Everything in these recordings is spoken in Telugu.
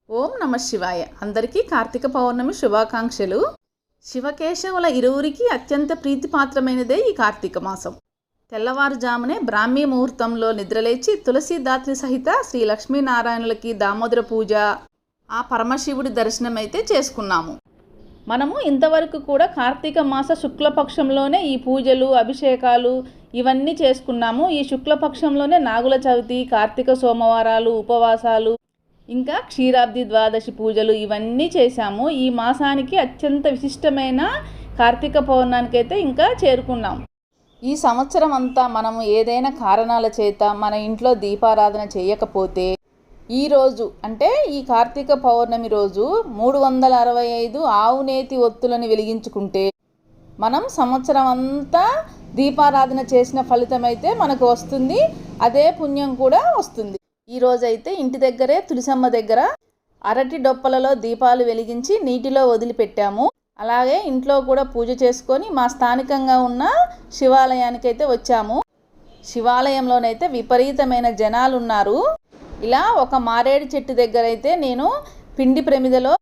ఓం నమ శివాయ. అందరికీ కార్తీక పౌర్ణమి శుభాకాంక్షలు. శివకేశవుల ఇరువురికి అత్యంత ప్రీతిపాత్రమైనదే ఈ కార్తీక మాసం. తెల్లవారుజామునే బ్రాహ్మీ ముహూర్తంలో నిద్రలేచి తులసీదాత్రి సహిత శ్రీ లక్ష్మీనారాయణులకి దామోదర పూజ, ఆ పరమశివుడి దర్శనం అయితే చేసుకున్నాము. మనము ఇంతవరకు కూడా కార్తీక మాస శుక్లపక్షంలోనే ఈ పూజలు, అభిషేకాలు ఇవన్నీ చేసుకున్నాము. ఈ శుక్లపక్షంలోనే నాగుల చవితి, కార్తీక సోమవారాలు, ఉపవాసాలు, ఇంకా క్షీరాబ్ది ద్వాదశి పూజలు ఇవన్నీ చేశాము. ఈ మాసానికి అత్యంత విశిష్టమైన కార్తీక పౌర్ణానికి అయితే ఇంకా చేరుకున్నాం. ఈ సంవత్సరం అంతా మనము ఏదైనా కారణాల చేత మన ఇంట్లో దీపారాధన చేయకపోతే ఈరోజు అంటే ఈ కార్తీక పౌర్ణమి రోజు 365 ఆవునేతి ఒత్తులను వెలిగించుకుంటే మనం సంవత్సరం అంతా దీపారాధన చేసిన ఫలితం అయితే మనకు వస్తుంది. అదే పుణ్యం కూడా వస్తుంది. ఈరోజైతే ఇంటి దగ్గరే తులసమ్మ దగ్గర అరటి డొప్పలలో దీపాలు వెలిగించి నీటిలో వదిలిపెట్టాము. అలాగే ఇంట్లో కూడా పూజ చేసుకొని మా స్థానికంగా ఉన్న శివాలయానికైతే వచ్చాము. శివాలయంలోనైతే విపరీతమైన జనాలు ఉన్నారు. ఇలా ఒక మారేడు చెట్టు దగ్గర అయితే నేను పిండి ప్రమిదలో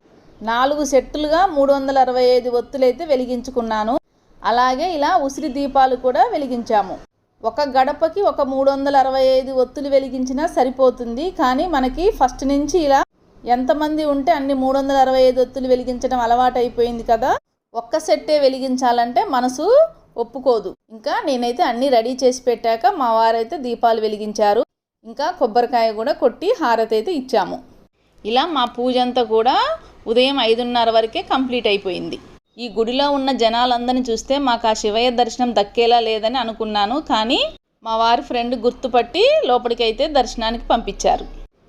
4 సెట్టులుగా 365 ఒత్తులైతే వెలిగించుకున్నాను. అలాగే ఇలా ఉసిరి దీపాలు కూడా వెలిగించాము. ఒక గడపకి ఒక 365 ఒత్తులు వెలిగించినా సరిపోతుంది. కానీ మనకి ఫస్ట్ నుంచి ఇలా ఎంతమంది ఉంటే అన్ని 365 ఒత్తులు వెలిగించడం అలవాటు అయిపోయింది కదా. ఒక్క సెట్టే వెలిగించాలంటే మనసు ఒప్పుకోదు. ఇంకా నేనైతే అన్నీ రెడీ చేసి పెట్టాక మా వారైతే దీపాలు వెలిగించారు. ఇంకా కొబ్బరికాయ కూడా కొట్టి హారతి అయితే ఇచ్చాము. ఇలా మా పూజ అంతా కూడా ఉదయం 5:30 వరకే కంప్లీట్ అయిపోయింది. ఈ గుడిలో ఉన్న జనాలందరినీ చూస్తే మాకు ఆ శివయ్య దర్శనం దక్కేలా లేదని అనుకున్నాను. కానీ మా వారి ఫ్రెండ్ గుర్తుపట్టి లోపలికైతే దర్శనానికి పంపించారు.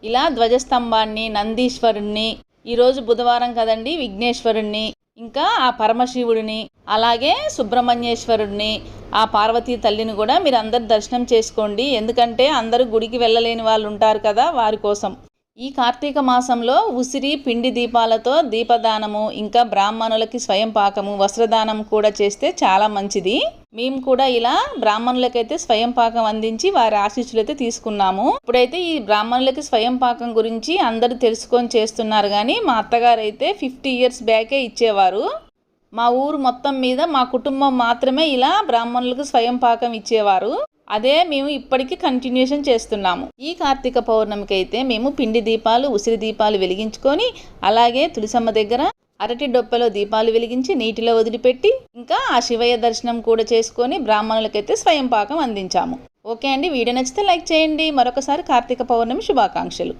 ఇలా ధ్వజస్తంభాన్ని, నందీశ్వరుణ్ణి, ఈరోజు బుధవారం కదండి, విఘ్నేశ్వరుణ్ణి, ఇంకా ఆ పరమశివుడిని, అలాగే సుబ్రహ్మణ్యేశ్వరుడిని, ఆ పార్వతీ తల్లిని కూడా మీరు అందరు దర్శనం చేసుకోండి. ఎందుకంటే అందరూ గుడికి వెళ్ళలేని వాళ్ళు ఉంటారు కదా, వారి కోసం. ఈ కార్తీక మాసంలో ఉసిరి పిండి దీపాలతో దీపదానము, ఇంకా బ్రాహ్మణులకి స్వయం పాకము, వస్త్రదానం కూడా చేస్తే చాలా మంచిది. మేము కూడా ఇలా బ్రాహ్మణులకైతే స్వయం పాకం అందించి వారి ఆశీస్సులు అయితే తీసుకున్నాము. ఇప్పుడైతే ఈ బ్రాహ్మణులకి స్వయం పాకం గురించి అందరూ తెలుసుకొని చేస్తున్నారు. కానీ మా అత్తగారు అయితే 50 ఇయర్స్ బ్యాకే ఇచ్చేవారు. మా ఊరు మొత్తం మీద మా కుటుంబం మాత్రమే ఇలా బ్రాహ్మణులకు స్వయం పాకం ఇచ్చేవారు. అదే మేము ఇప్పటికీ కంటిన్యూషన్ చేస్తున్నాము. ఈ కార్తీక పౌర్ణమికి అయితే మేము పిండి దీపాలు, ఉసిరి దీపాలు వెలిగించుకొని, అలాగే తులసమ్మ దగ్గర అరటి డొప్పలో దీపాలు వెలిగించి నీటిలో వదిలిపెట్టి, ఇంకా ఆ శివయ్య దర్శనం కూడా చేసుకొని బ్రాహ్మణులకైతే స్వయం పాకం అందించాము. ఓకే అండి, వీడియో నచ్చితే లైక్ చేయండి. మరొకసారి కార్తీక పౌర్ణమి శుభాకాంక్షలు.